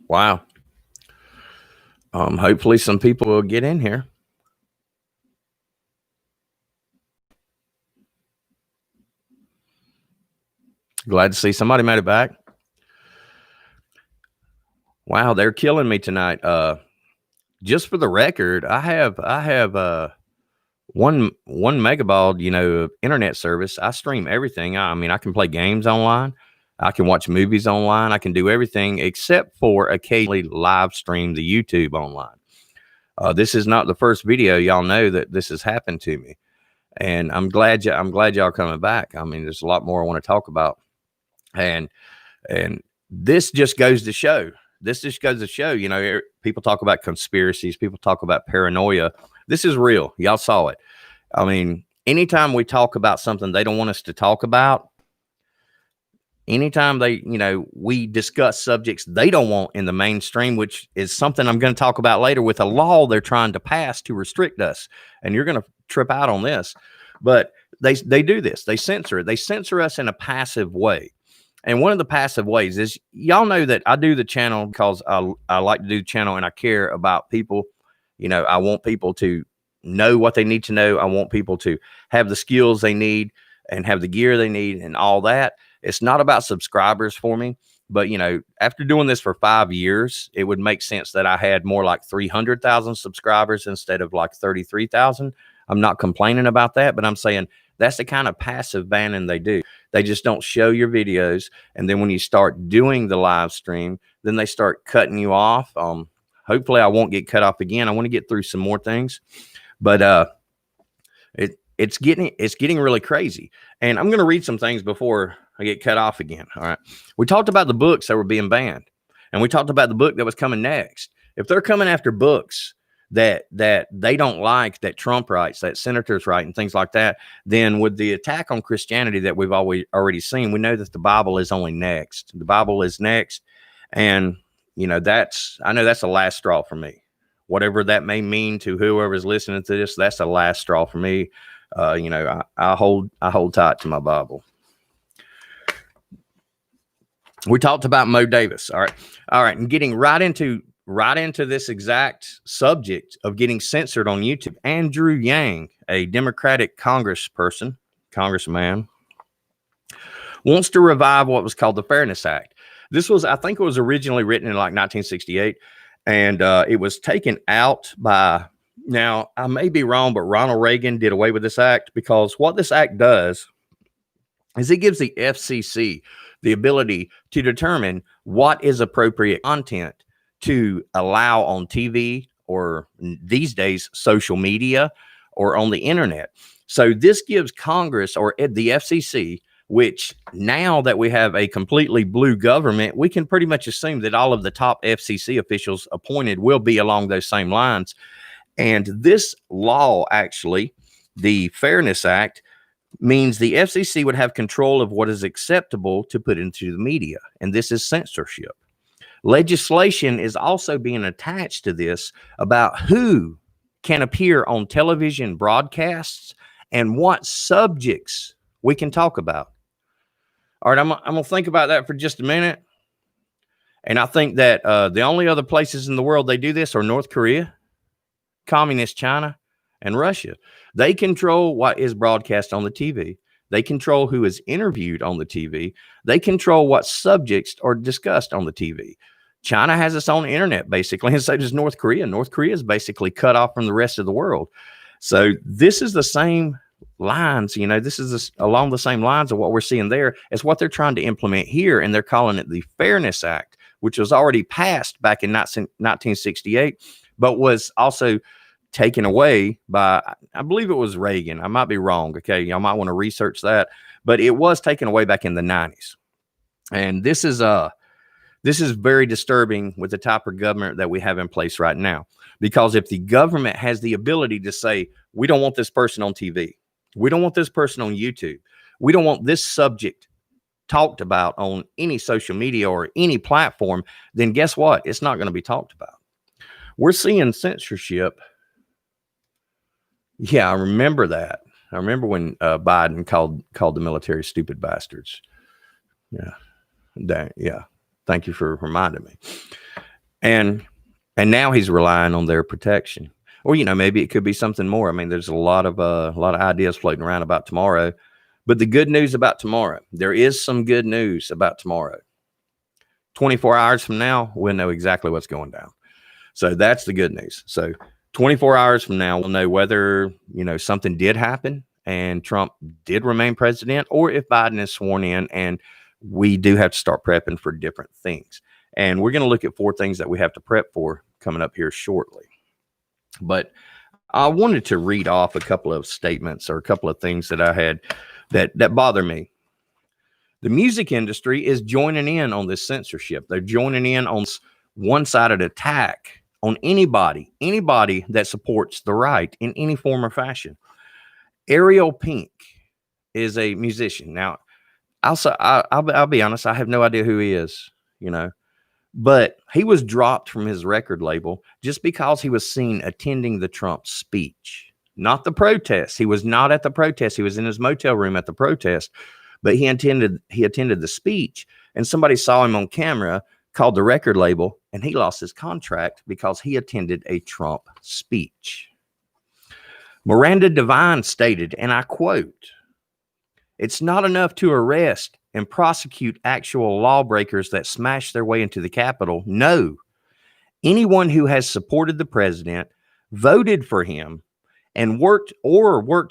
Wow. Hopefully some people will get in here. Glad to see somebody made it back. Wow, they're killing me tonight. Just for the record, I have one megabaud, internet service. I stream everything. I mean, I can play games online. I can watch movies online. I can do everything except for occasionally live stream the YouTube online. This is not the first video. Y'all know that this has happened to me, and I'm glad y'all are coming back. I mean, there's a lot more I want to talk about, and this just goes to show. People talk about conspiracies. People talk about paranoia. This is real. Y'all saw it. I mean, anytime we talk about something they don't want us to talk about, anytime we discuss subjects they don't want in the mainstream, which is something I'm going to talk about later with a law they're trying to pass to restrict us. And you're going to trip out on this, but they do this. They censor it. They censor us in a passive way. And one of the passive ways is, y'all know that I do the channel because I like to do the channel and I care about people. I want people to know what they need to know. I want people to have the skills they need and have the gear they need and all that. It's not about subscribers for me, but after doing this for 5 years, it would make sense that I had more like 300,000 subscribers instead of like 33,000. I'm not complaining about that, but I'm saying that's the kind of passive banning they do. They just don't show your videos. And then when you start doing the live stream, then they start cutting you off. Hopefully I won't get cut off again. I want to get through some more things, but it's getting really crazy. And I'm going to read some things before I get cut off again. All right. We talked about the books that were being banned, and we talked about the book that was coming next. If they're coming after books that they don't like, that Trump writes, that senators write, and things like that, then with the attack on Christianity that we've already seen, we know that the Bible is only next. The Bible is next. And, I know that's the last straw for me. Whatever that may mean to whoever's listening to this, that's the last straw for me. I hold tight to my Bible. We talked about Mo Davis. All right. And getting right into this exact subject of getting censored on YouTube. Andrew Yang, a Democratic congressman, wants to revive what was called the Fairness Act. I think it was originally written in like 1968, and it was taken out by, now I may be wrong, but Ronald Reagan did away with this act, because what this act does is it gives the FCC the ability to determine what is appropriate content to allow on TV, or these days social media, or on the internet. So this gives Congress, or the FCC, which now that we have a completely blue government, we can pretty much assume that all of the top FCC officials appointed will be along those same lines. And this law, actually, the Fairness Act, means the FCC would have control of what is acceptable to put into the media. And this is censorship. Legislation is also being attached to this about who can appear on television broadcasts and what subjects we can talk about. All right, I'm going to think about that for just a minute. And I think that the only other places in the world they do this are North Korea, Communist China, and Russia. They control what is broadcast on the TV. They control who is interviewed on the TV. They control what subjects are discussed on the TV. China has its own internet, basically, and so does North Korea. North Korea is basically cut off from the rest of the world. So this is the same lines, this is along the same lines of what we're seeing there as what they're trying to implement here, and they're calling it the Fairness Act, which was already passed back in 1968, but was also taken away by, I believe it was Reagan. I might be wrong. Okay. Y'all might want to research that, but it was taken away back in the 90s. And this is very disturbing with the type of government that we have in place right now, because if the government has the ability to say, we don't want this person on TV, we don't want this person on YouTube, we don't want this subject talked about on any social media or any platform, then guess what? It's not going to be talked about. We're seeing censorship. Yeah, I remember that. I remember when Biden called the military stupid bastards. Yeah. Yeah. Thank you for reminding me. And now he's relying on their protection. Or, maybe it could be something more. I mean, there's a lot of ideas floating around about tomorrow. But the good news about tomorrow, there is some good news about tomorrow. 24 hours from now, we'll know exactly what's going down. So that's the good news. So 24 hours from now, we'll know whether, something did happen and Trump did remain president, or if Biden is sworn in and we do have to start prepping for different things. And we're going to look at 4 things that we have to prep for coming up here shortly. But I wanted to read off a couple of statements or a couple of things that I had that bother me. The music industry is joining in on this censorship. They're joining in on one-sided attack on anybody that supports the right in any form or fashion. Ariel Pink is a musician. Now, I'll be honest, I have no idea who he is, but he was dropped from his record label just because he was seen attending the Trump speech, not the protest. He was not at the protest. He was in his motel room at the protest, but he attended the speech, and somebody saw him on camera, called the record label, and he lost his contract because he attended a Trump speech. Miranda Devine stated, and I quote, "It's not enough to arrest and prosecute actual lawbreakers that smash their way into the Capitol. No, anyone who has supported the president, voted for him, and worked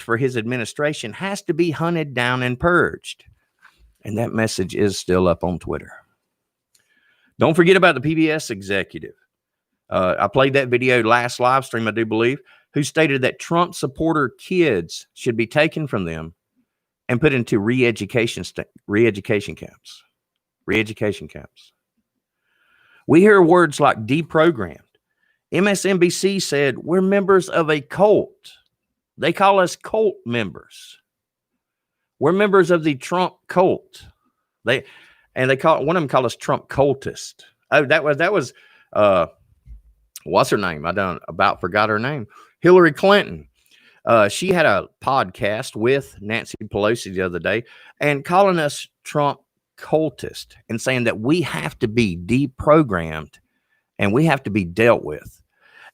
for his administration has to be hunted down and purged." And that message is still up on Twitter. Don't forget about the PBS executive. I played that video last live stream, I do believe, who stated that Trump supporter kids should be taken from them and put into re-education camps. Re-education camps. We hear words like deprogrammed. MSNBC said we're members of a cult. They call us cult members. We're members of the Trump cult. One of them called us Trump cultist. Oh, that was what's her name? I forgot her name. Hillary Clinton. She had a podcast with Nancy Pelosi the other day and calling us Trump cultist and saying that we have to be deprogrammed and we have to be dealt with.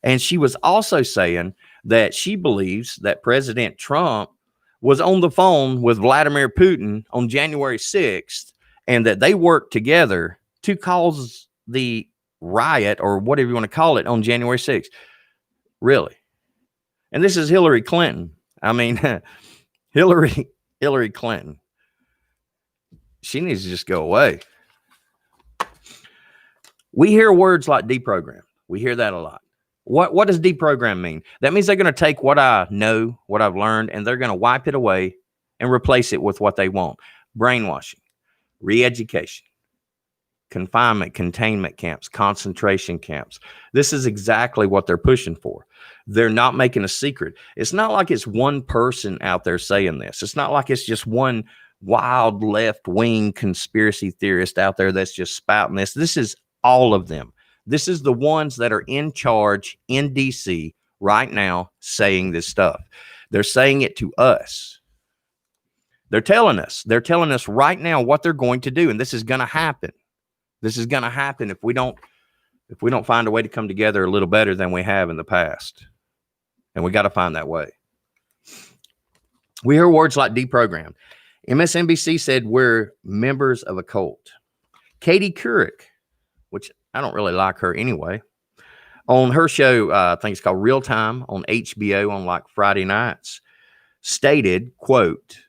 And she was also saying that she believes that President Trump was on the phone with Vladimir Putin on January 6th and that they worked together to cause the riot or whatever you want to call it on January 6th. Really? And this is Hillary Clinton. I mean, Hillary Clinton. She needs to just go away. We hear words like deprogram. We hear that a lot. What does deprogram mean? That means they're going to take what I know, what I've learned, and they're going to wipe it away and replace it with what they want. Brainwashing, re-education, confinement, containment camps, concentration camps. This is exactly what they're pushing for. They're not making a secret. It's not like it's one person out there saying this. It's not like it's just one wild left-wing conspiracy theorist out there that's just spouting this. This is all of them. This is the ones that are in charge in DC right now saying this stuff. They're saying it to us. They're telling us right now what they're going to do. And this is going to happen. This is going to happen if we don't find a way to come together a little better than we have in the past. And we got to find that way. We hear words like deprogrammed. MSNBC said we're members of a cult. Katie Couric, which I don't really like her anyway, on her show, I think it's called Real Time on HBO on like Friday nights, stated, quote,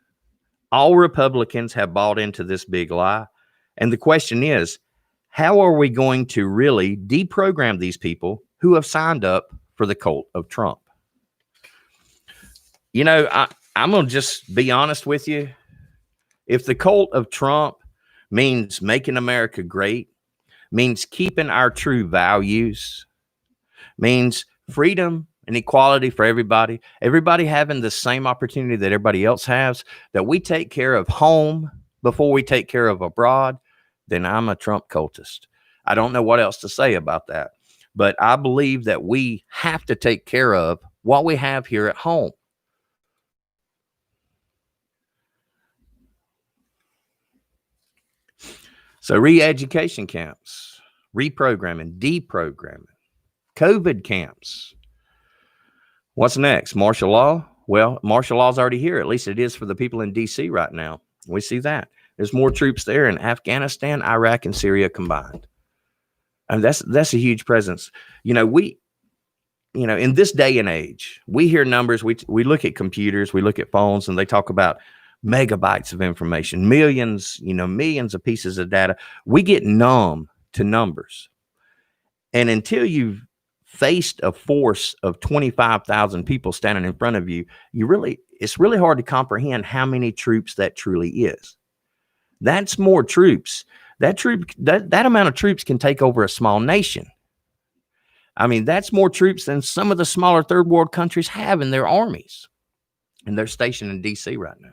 "All Republicans have bought into this big lie. And the question is, how are we going to really deprogram these people who have signed up for the cult of Trump?" I'm going to just be honest with you. If the cult of Trump means making America great, means keeping our true values, means freedom and equality for everybody having the same opportunity that everybody else has, that we take care of home before we take care of abroad, then I'm a Trump cultist. I don't know what else to say about that. But I believe that we have to take care of what we have here at home. So re-education camps. reprogramming, deprogramming, COVID camps. What's next? Martial law? Well, martial law is already here. At least it is for the people in D.C. right now. We see that. There's more troops there in Afghanistan, Iraq, and Syria combined. And that's a huge presence. In this day and age, we hear numbers. We look at computers, we look at phones, and they talk about megabytes of information, millions of pieces of data. We get numb to numbers. And until you've faced a force of 25,000 people standing in front of you, it's really hard to comprehend how many troops that truly is. That's more troops. That amount of troops can take over a small nation. I mean, that's more troops than some of the smaller third world countries have in their armies. And they're stationed in DC right now.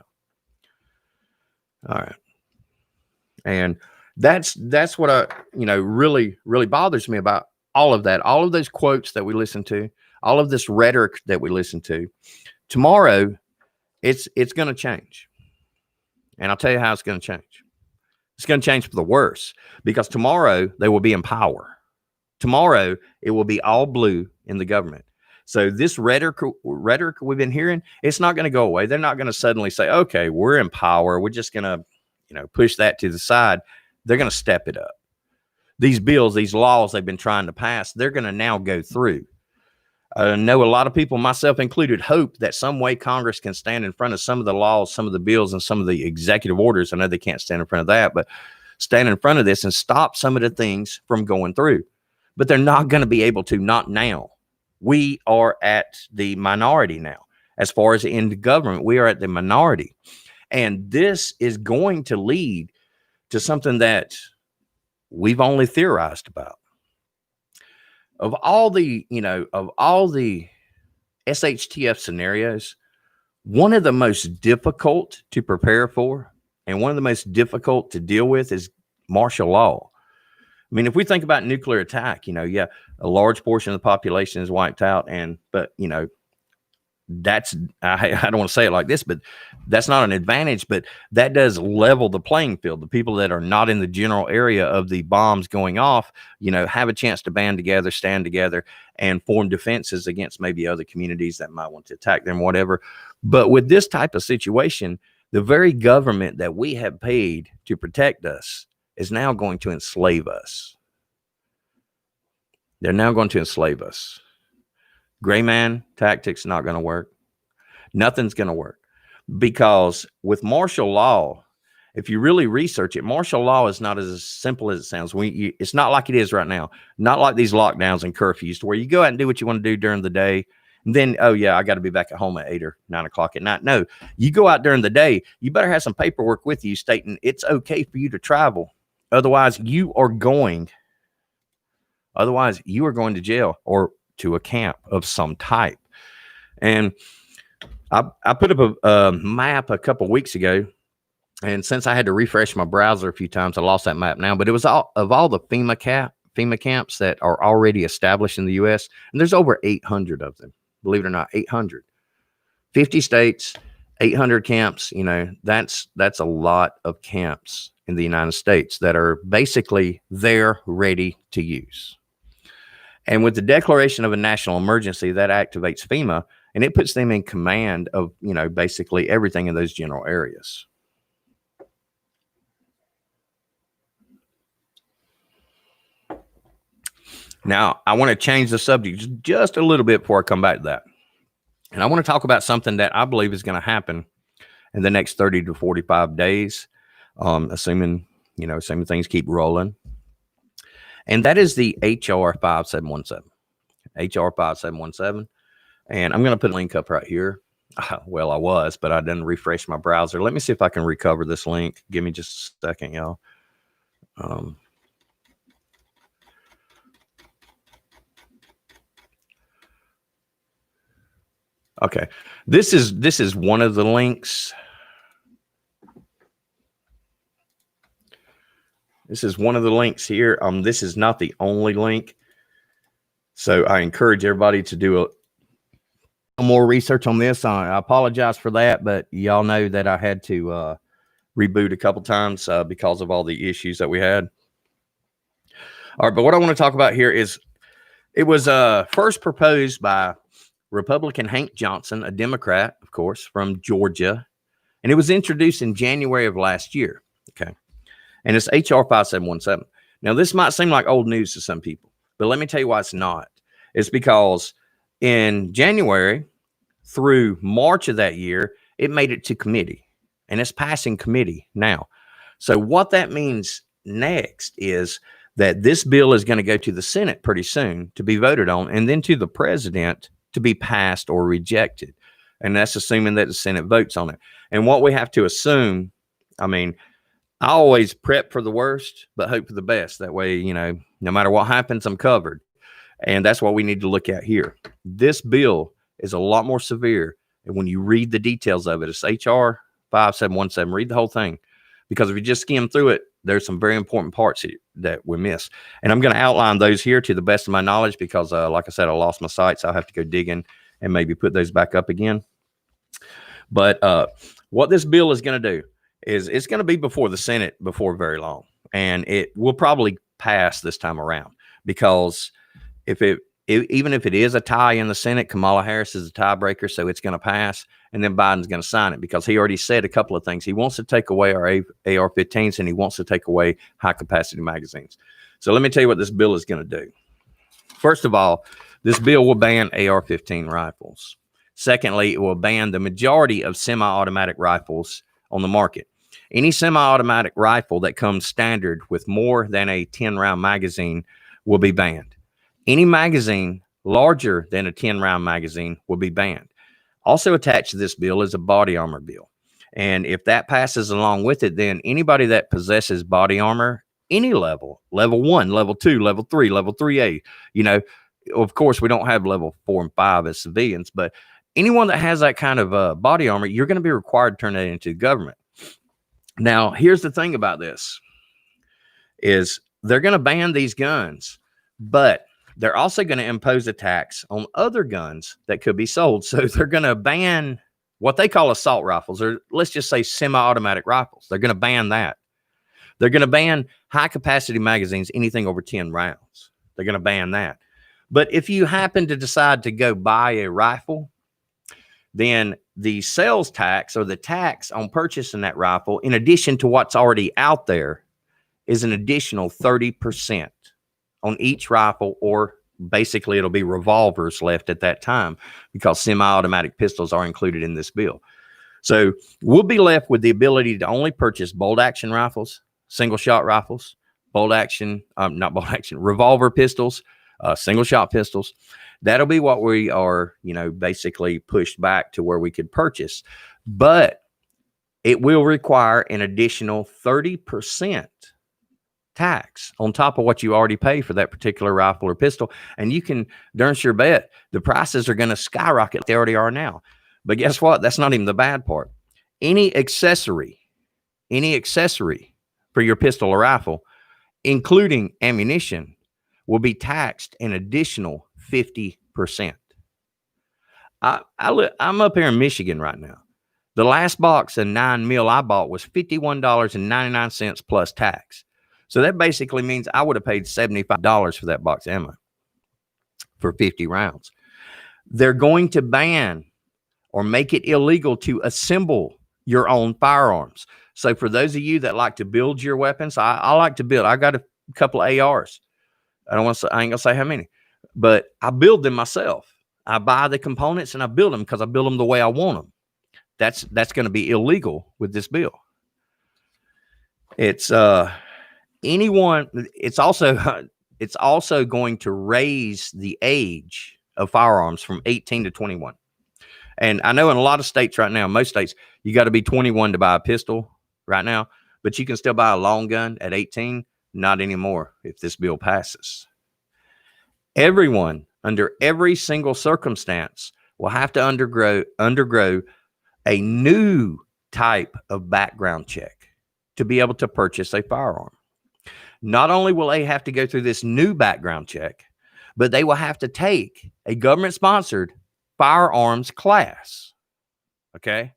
All right. And that's what really, really bothers me about all of that. All of those quotes that we listen to, all of this rhetoric that we listen to. Tomorrow, it's going to change. And I'll tell you how it's going to change. It's going to change for the worse, because tomorrow they will be in power. Tomorrow it will be all blue in the government. So this rhetoric we've been hearing, it's not going to go away. They're not going to suddenly say, okay, we're in power, we're just going to push that to the side. They're going to step it up. These bills, these laws they've been trying to pass, they're going to now go through. I know a lot of people, myself included, hope that some way Congress can stand in front of some of the laws, some of the bills, and some of the executive orders. I know they can't stand in front of that, but stand in front of this and stop some of the things from going through. But they're not going to be able to, not now. We are at the minority now. As far as in the government, we are at the minority. And this is going to lead to something that we've only theorized about. Of all the SHTF scenarios, one of the most difficult to prepare for and one of the most difficult to deal with is martial law. I mean, if we think about nuclear attack, a large portion of the population is wiped out. But that's, I don't want to say it like this, but that's not an advantage, but that does level the playing field. The people that are not in the general area of the bombs going off, have a chance to band together, stand together, and form defenses against maybe other communities that might want to attack them, whatever. But with this type of situation, the very government that we have paid to protect us is now going to enslave us. They're now going to enslave us. Gray man tactics not going to work. Nothing's going to work, because with martial law, if you really research it, martial law is not as simple as it sounds. It's not like it is right now. Not like these lockdowns and curfews, to where you go out and do what you want to do during the day, and then, oh yeah, I got to be back at home at 8 or 9 o'clock at night. No, you go out during the day. You better have some paperwork with you stating it's okay for you to travel. Otherwise, you are going to jail or to a camp of some type. And I put up a map a couple weeks ago, and since I had to refresh my browser a few times, I lost that map now. But it was all the FEMA camps that are already established in the U.S., and there's over 800 of them. Believe it or not, 800. 50 states, 800 camps. That's a lot of camps in the United States that are basically there ready to use. And with the declaration of a national emergency, that activates FEMA, and it puts them in command of, basically everything in those general areas. Now, I want to change the subject just a little bit before I come back to that. And I want to talk about something that I believe is going to happen in the next 30 to 45 days, assuming things keep rolling. And that is the HR 5717. HR 5717. And I'm going to put a link up right here. Well, I was, but I didn't refresh my browser. Let me see if I can recover this link. Give me just a second, y'all. Okay. This is one of the links. This is one of the links here. This is not the only link. So I encourage everybody to do a more research on this. I apologize for that, but y'all know that I had to reboot a couple times because of all the issues that we had. All right, but what I want to talk about here is it was first proposed by Republican Hank Johnson, a Democrat, of course, from Georgia, and it was introduced in January of last year. Okay, and it's HR 5717. Now, this might seem like old news to some people, but let me tell you why it's not. It's because in January through March of that year, it made it to committee, and it's passing committee now. So what that means next is that this bill is going to go to the Senate pretty soon to be voted on, and then to the president to be passed or rejected. And that's assuming that the Senate votes on it. And what we have to assume, I mean, I always prep for the worst, but hope for the best. That way, you know, no matter what happens, I'm covered. And that's what we need to look at here. This bill is a lot more severe. And when you read the details of it, it's HR 5717. Read the whole thing. Because if you just skim through it, there's some very important parts that we miss. And I'm going to outline those here to the best of my knowledge because, like I said, I lost my sites. So I'll have to go digging and maybe put those back up again. But what this bill is going to do is it's going to be before the Senate before very long. And it will probably pass this time around because even if it is a tie in the Senate, Kamala Harris is a tiebreaker, so it's going to pass, and then Biden's going to sign it because he already said a couple of things. He wants to take away our AR-15s, and he wants to take away high-capacity magazines. So let me tell you what this bill is going to do. First of all, this bill will ban AR-15 rifles. Secondly, it will ban the majority of semi-automatic rifles on the market. Any semi-automatic rifle that comes standard with more than a 10-round magazine will be banned. Any magazine larger than a 10-round magazine will be banned. Also attached to this bill is a body armor bill. And if that passes along with it, then anybody that possesses body armor, any level, level 1, level 2, level 3, level 3A, you know, of course, we don't have level 4 and 5 as civilians, but anyone that has that kind of body armor, you're going to be required to turn that into the government. Now, here's the thing about this is they're going to ban these guns, but they're also going to impose a tax on other guns that could be sold. So they're going to ban what they call assault rifles, or let's just say semi-automatic rifles. They're going to ban that. They're going to ban high-capacity magazines, anything over 10 rounds. They're going to ban that. But if you happen to decide to go buy a rifle, then the sales tax or the tax on purchasing that rifle, in addition to what's already out there, is an additional 30% on each rifle, or basically it'll be revolvers left at that time because semi-automatic pistols are included in this bill. So we'll be left with the ability to only purchase bolt action rifles, single shot rifles, revolver pistols, single shot pistols. That'll be what we are, you know, basically pushed back to where we could purchase. But it will require an additional 30% tax on top of what you already pay for that particular rifle or pistol. And you can darn sure bet the prices are going to skyrocket like they already are now. But guess what? That's not even the bad part. Any accessory for your pistol or rifle, including ammunition, will be taxed an additional 50%. I'm up here in Michigan right now. The last box of 9mm I bought was $51.99 plus tax. So that basically means I would have paid $75 for that box of ammo for 50 rounds. They're going to ban or make it illegal to assemble your own firearms. So for those of you that like to build your weapons, I like to build. I got a couple of ARs. I ain't gonna say how many, but I build them myself. I buy the components and I build them because I build them the way I want them. That's going to be illegal with this bill. It's also going to raise the age of firearms from 18 to 21. And I know in a lot of states right now, most states, you got to be 21 to buy a pistol right now, but you can still buy a long gun at 18. Not anymore if this bill passes. Everyone under every single circumstance will have to undergo a new type of background check to be able to purchase a firearm. Not only will they have to go through this new background check, but they will have to take a government-sponsored firearms class. Okay?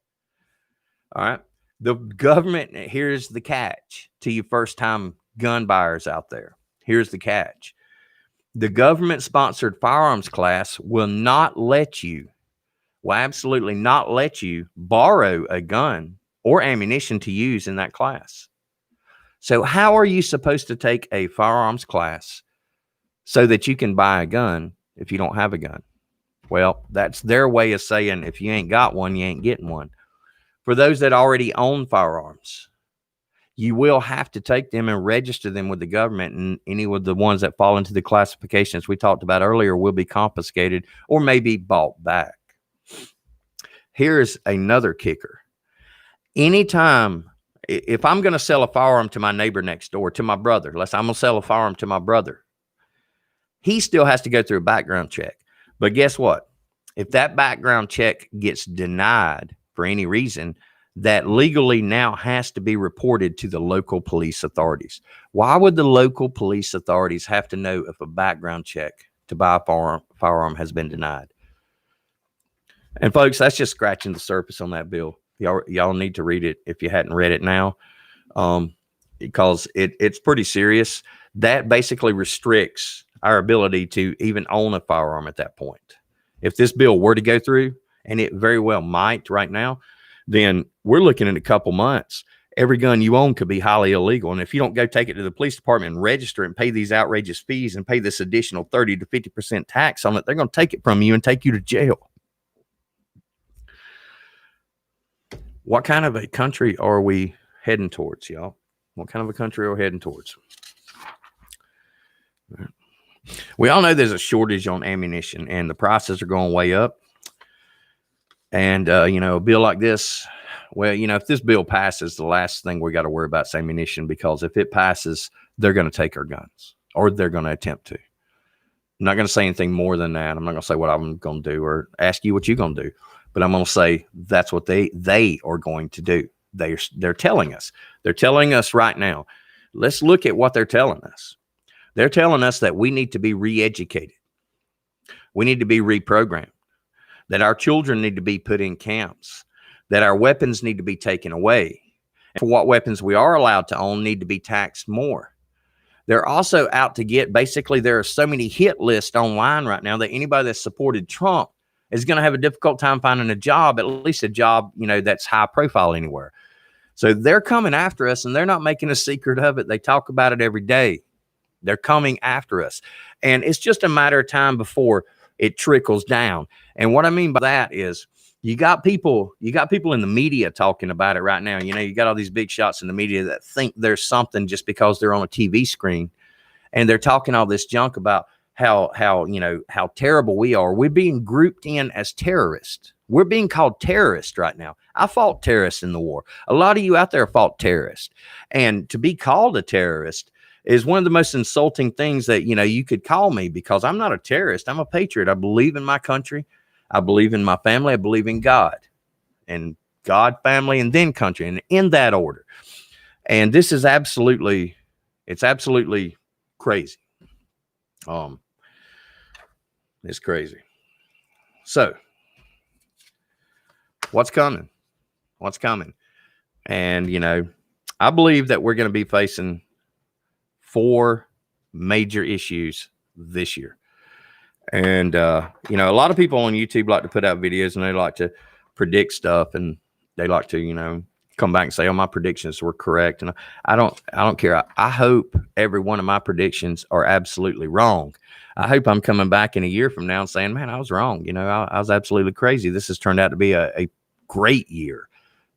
All right? The government, here's the catch to you first-time gun buyers out there. here's the catch. The government-sponsored firearms class will absolutely not let you borrow a gun or ammunition to use in that class. So how are you supposed to take a firearms class so that you can buy a gun if you don't have a gun? Well, that's their way of saying if you ain't got one, you ain't getting one. For those that already own firearms, you will have to take them and register them with the government, and any of the ones that fall into the classifications we talked about earlier will be confiscated or maybe bought back. Here's another kicker. Anytime, if I'm going to sell a firearm to my neighbor next door, to my brother, I'm going to sell a firearm to my brother, he still has to go through a background check. But guess what? If that background check gets denied for any reason, that legally now has to be reported to the local police authorities. Why would the local police authorities have to know if a background check to buy a firearm has been denied? And folks, that's just scratching the surface on that bill. Y'all need to read it if you hadn't read it now, because it's pretty serious. That basically restricts our ability to even own a firearm at that point. If this bill were to go through, and it very well might right now, then we're looking at a couple months. Every gun you own could be highly illegal. And if you don't go take it to the police department and register it and pay these outrageous fees and pay this additional 30 to 50% tax on it, they're going to take it from you and take you to jail. What kind of a country are we heading towards, y'all? What kind of a country are we heading towards? We all know there's a shortage on ammunition and the prices are going way up. And, a bill like this, well, if this bill passes, the last thing we got to worry about is ammunition, because if it passes, they're going to take our guns, or they're going to attempt to. I'm not going to say anything more than that. I'm not going to say what I'm going to do or ask you what you're going to do, but I'm going to say that's what they are going to do. They're telling us. They're telling us right now. Let's look at what they're telling us. They're telling us that we need to be re-educated. We need to be reprogrammed, that our children need to be put in camps, that our weapons need to be taken away. And for what weapons we are allowed to own need to be taxed more. They're also out to get, basically, there are so many hit lists online right now that anybody that's supported Trump is going to have a difficult time finding a job, at least a job, that's high profile anywhere. So they're coming after us, and they're not making a secret of it. They talk about it every day. They're coming after us. And it's just a matter of time before it trickles down. And what I mean by that is you got people in the media talking about it right now. You got all these big shots in the media that think there's something just because they're on a TV screen, and they're talking all this junk about how terrible we are. We're being grouped in as terrorists. We're being called terrorists right now. I fought terrorists in the war. A lot of you out there fought terrorists. And to be called a terrorist is one of the most insulting things that, you could call me, because I'm not a terrorist. I'm a patriot. I believe in my country. I believe in my family. I believe in God, and God, family, and then country, and in that order. And this is absolutely crazy. It's crazy. So what's coming? And, I believe that we're going to be facing 4 major issues this year. And, a lot of people on YouTube like to put out videos, and they like to predict stuff, and they like to, come back and say, oh, my predictions were correct. And I don't care. I hope every one of my predictions are absolutely wrong. I hope I'm coming back in a year from now and saying, man, I was wrong. I was absolutely crazy. This has turned out to be a great year.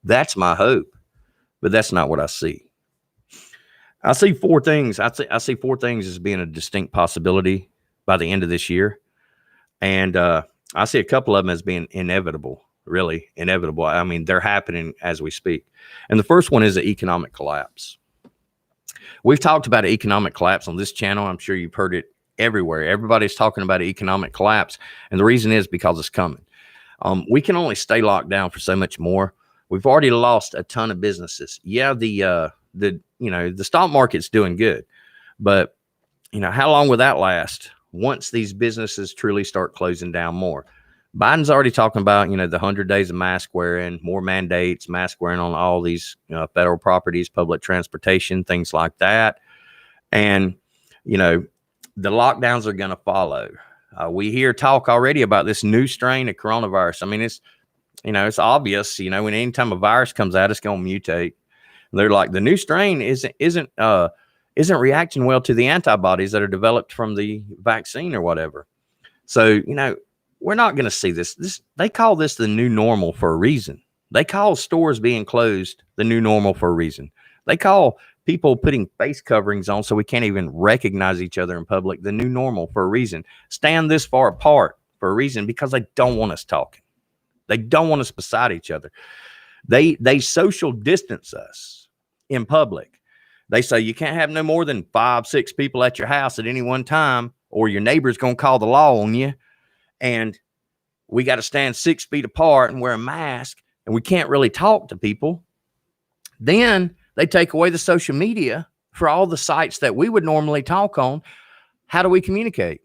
That's my hope, but that's not what I see. I see 4 things. I see 4 things as being a distinct possibility by the end of this year. And I see a couple of them as being inevitable, really inevitable. I mean, they're happening as we speak. And the first one is the economic collapse. We've talked about economic collapse on this channel. I'm sure you've heard it everywhere. Everybody's talking about economic collapse. And the reason is because it's coming. We can only stay locked down for so much more. We've already lost a ton of businesses. Yeah, the stock market's doing good, but how long will that last once these businesses truly start closing down more? Biden's already talking about, the 100 days of mask wearing, more mandates, mask wearing on all these federal properties, public transportation, things like that. And you know, the lockdowns are going to follow. We hear talk already about this new strain of coronavirus. I mean, it's, it's obvious, when anytime a virus comes out, it's going to mutate. They're like, the new strain isn't reacting well to the antibodies that are developed from the vaccine or whatever. So, we're not going to see this. They call this the new normal for a reason. They call stores being closed the new normal for a reason. They call people putting face coverings on so we can't even recognize each other in public the new normal for a reason. Stand this far apart for a reason, because they don't want us talking. They don't want us beside each other. They social distance us in public. They say you can't have no more than 5-6 people at your house at any one time, or your neighbor's going to call the law on you. And we got to stand 6 feet apart and wear a mask, and we can't really talk to people. Then they take away the social media for all the sites that we would normally talk on. How do we communicate?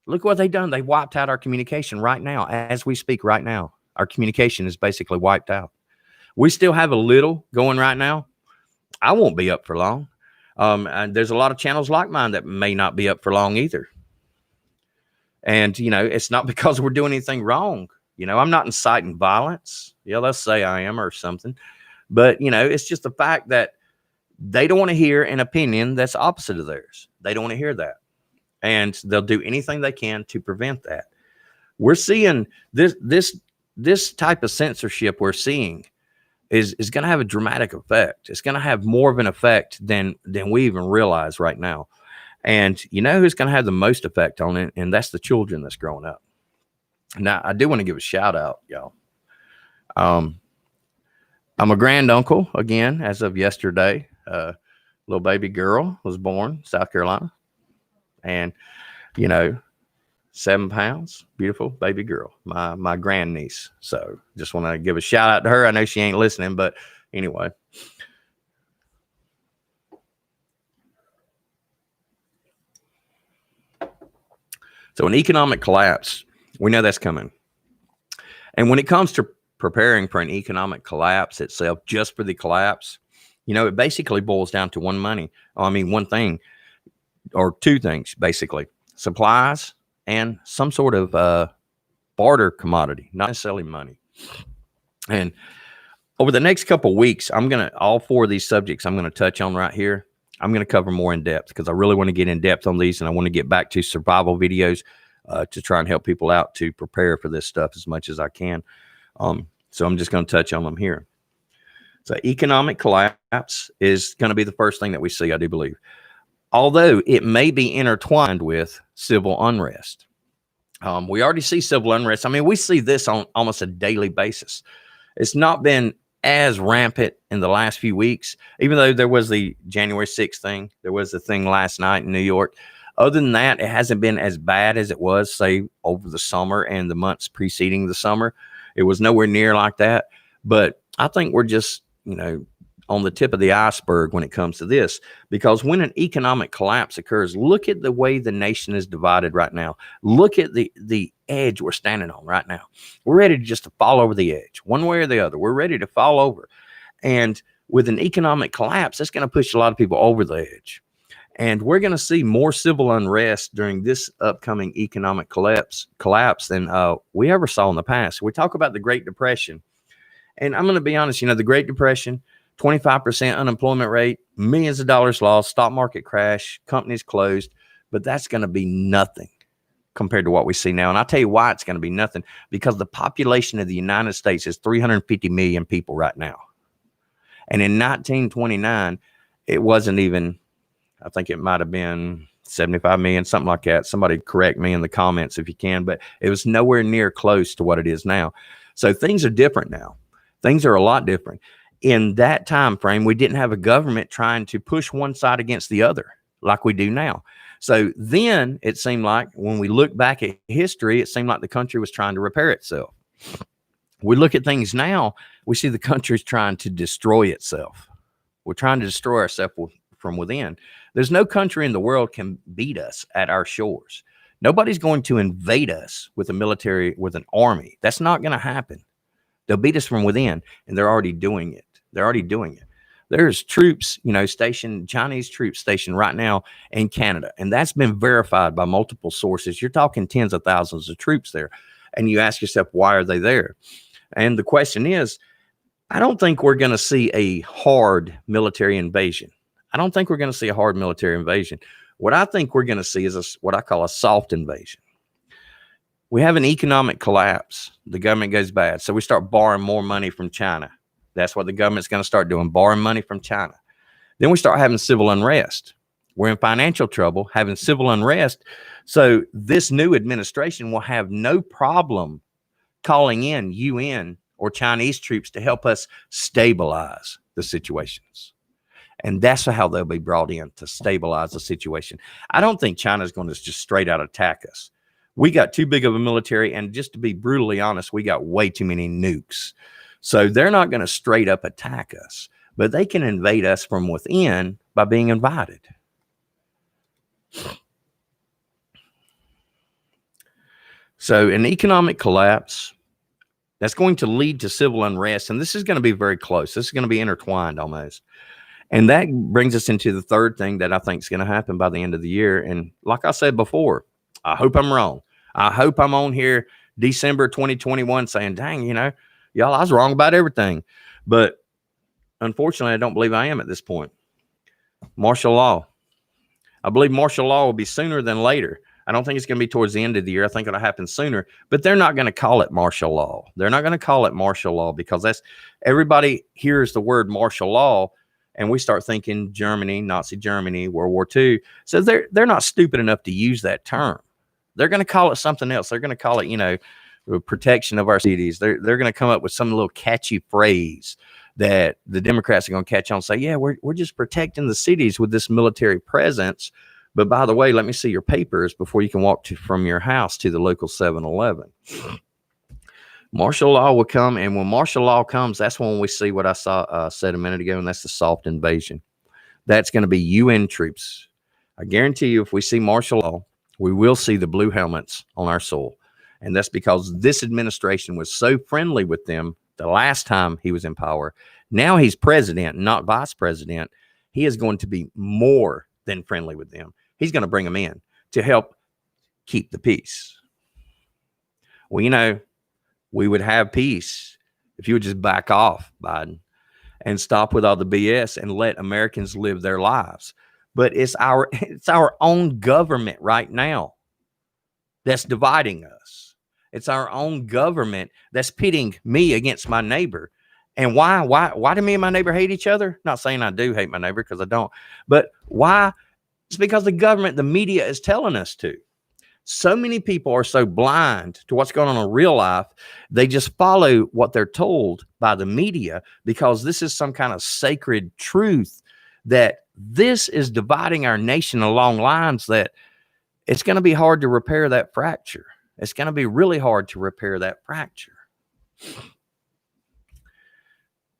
Look what they've done. They wiped out our communication right now. As we speak right now, our communication is basically wiped out. We still have a little going right now. I won't be up for long. And there's a lot of channels like mine that may not be up for long either. And, it's not because we're doing anything wrong. I'm not inciting violence. Yeah, let's say I am or something. But, it's just the fact that they don't want to hear an opinion that's opposite of theirs. They don't want to hear that. And they'll do anything they can to prevent that. We're seeing this type of censorship we're seeing is going to have a dramatic effect. It's going to have more of an effect than we even realize right now. And who's going to have the most effect on it? And that's the children that's growing up. Now, I do want to give a shout out, y'all. I'm a granduncle again, as of yesterday. Little baby girl was born, South Carolina. And, 7 pounds, beautiful baby girl, my grandniece. So just want to give a shout out to her. I know she ain't listening, but anyway. So an economic collapse, we know that's coming. And when it comes to preparing for an economic collapse itself, just for the collapse, it basically boils down to one thing, or two things, basically: supplies and some sort of barter commodity, not necessarily money. And over the next couple of weeks, all 4 of these subjects I'm going to touch on right here. I'm going to cover more in depth, because I really want to get in depth on these, and I want to get back to survival videos to try and help people out to prepare for this stuff as much as I can. So I'm just going to touch on them here. So economic collapse is going to be the first thing that we see, I do believe, although it may be intertwined with civil unrest. We already see civil unrest. I mean, we see this on almost a daily basis. It's not been as rampant in the last few weeks, even though there was the January 6th thing. There was the thing last night in New York. Other than that, it hasn't been as bad as it was, say, over the summer and the months preceding the summer. It was nowhere near like that. But I think we're just, on the tip of the iceberg when it comes to this, because when an economic collapse occurs, look at the way the nation is divided right now. Look at the edge we're standing on right now. We're ready to fall over the edge, one way or the other. We're ready to fall over. And with an economic collapse, that's going to push a lot of people over the edge. And we're going to see more civil unrest during this upcoming economic collapse than we ever saw in the past. We talk about the Great Depression. And I'm going to be honest, the Great Depression, 25% unemployment rate, millions of dollars lost, stock market crash, companies closed, but that's going to be nothing compared to what we see now. And I'll tell you why it's going to be nothing, because the population of the United States is 350 million people right now. And in 1929, it wasn't even, I think it might have been 75 million, something like that. Somebody correct me in the comments if you can, but it was nowhere near close to what it is now. So things are different now. Things are a lot different. In that time frame, we didn't have a government trying to push one side against the other like we do now. So then it seemed like, when we look back at history, it seemed like the country was trying to repair itself. We look at things now, we see the country's trying to destroy itself. We're trying to destroy ourselves from within. There's no country in the world can beat us at our shores. Nobody's going to invade us with a military, with an army. That's not going to happen. They'll beat us from within, and they're already doing it. They're already doing it. There's troops, stationed, Chinese troops stationed right now in Canada. And that's been verified by multiple sources. You're talking tens of thousands of troops there. And you ask yourself, why are they there? And the question is, I don't think we're going to see a hard military invasion. I don't think we're going to see a hard military invasion. What I think we're going to see is what I call a soft invasion. We have an economic collapse. The government goes bad. So we start borrowing more money from China. That's what the government's going to start doing, borrowing money from China. Then we start having civil unrest. We're in financial trouble, having civil unrest. So this new administration will have no problem calling in UN or Chinese troops to help us stabilize the situations. And that's how they'll be brought in, to stabilize the situation. I don't think China's going to just straight out attack us. We got too big of a military, and just to be brutally honest, we got way too many nukes. So they're not going to straight up attack us, but they can invade us from within by being invited. So an economic collapse, that's going to lead to civil unrest, and this is going to be very close. This is going to be intertwined almost. And that brings us into the third thing that I think is going to happen by the end of the year. And like I said before, I hope I'm wrong. I hope I'm on here December 2021 saying, dang, y'all, I was wrong about everything. But unfortunately, I don't believe I am at this point. Martial law. I believe martial law will be sooner than later. I don't think it's going to be towards the end of the year. I think it'll happen sooner, but they're not going to call it martial law. They're not going to call it martial law because everybody hears the word martial law and we start thinking Germany, Nazi Germany, World War II. So they're not stupid enough to use that term. They're going to call it something else. They're going to call it, protection of our cities. They're going to come up with some little catchy phrase that the Democrats are going to catch on and say, yeah, we're just protecting the cities with this military presence. But by the way, let me see your papers before you can walk from your house to the local 7-Eleven. Martial law will come, and when martial law comes, that's when we see what I said a minute ago, and that's the soft invasion. That's going to be UN troops. I guarantee you, if we see martial law, we will see the blue helmets on our soil. And that's because this administration was so friendly with them the last time he was in power. Now he's president, not vice president. He is going to be more than friendly with them. He's going to bring them in to help keep the peace. Well, we would have peace if you would just back off, Biden, and stop with all the BS and let Americans live their lives. But it's our own government right now that's dividing us. It's our own government that's pitting me against my neighbor. And why do me and my neighbor hate each other? Not saying I do hate my neighbor, because I don't. But why? It's because the government, the media is telling us to. So many people are so blind to what's going on in real life, they just follow what they're told by the media because this is some kind of sacred truth that this is dividing our nation along lines that it's going to be hard to repair that fracture. It's going to be really hard to repair that fracture.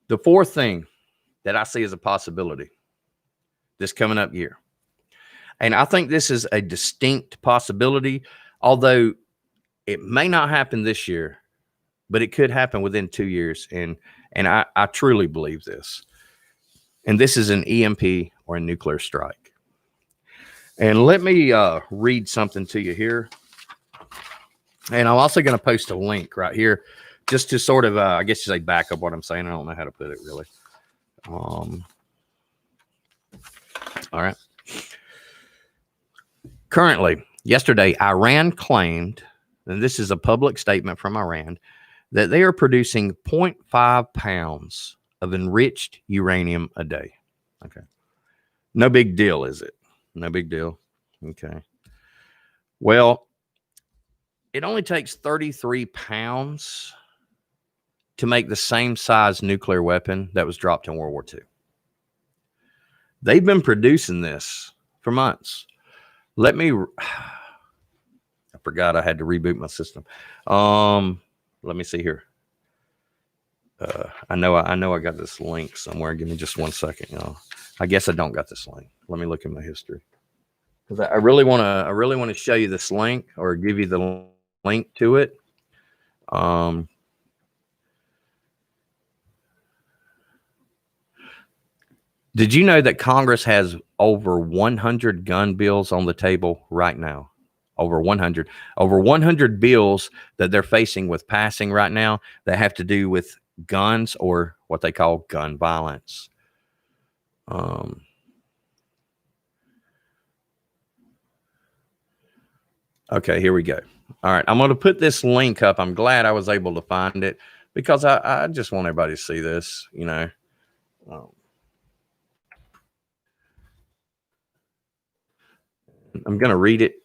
The fourth thing that I see as a possibility this coming up year, and I think this is a distinct possibility, although it may not happen this year, but it could happen within 2 years. And I truly believe this. And this is an EMP or a nuclear strike. And let me read something to you here. And I'm also going to post a link right here just to sort of, I guess you say back up what I'm saying. I don't know how to put it really. All right. Currently, yesterday, Iran claimed, and this is a public statement from Iran, that they are producing 0.5 pounds of enriched uranium a day. Okay. No big deal, is it? No big deal. Okay. Well, it only takes 33 pounds to make the same size nuclear weapon that was dropped in World War II. They've been producing this for months. I forgot I had to reboot my system. Let me see here. I know I got this link somewhere. Give me just 1 second, y'all. I guess I don't got this link. Let me look in my history, because I really want to show you this link or give you the link to it. Did you know that Congress has over 100 gun bills on the table right now? Over 100 bills that they're facing with passing right now that have to do with guns or what they call gun violence. Okay, here we go. All right, I'm going to put this link up. I'm glad I was able to find it because I just want everybody to see this, you know. I'm going to read it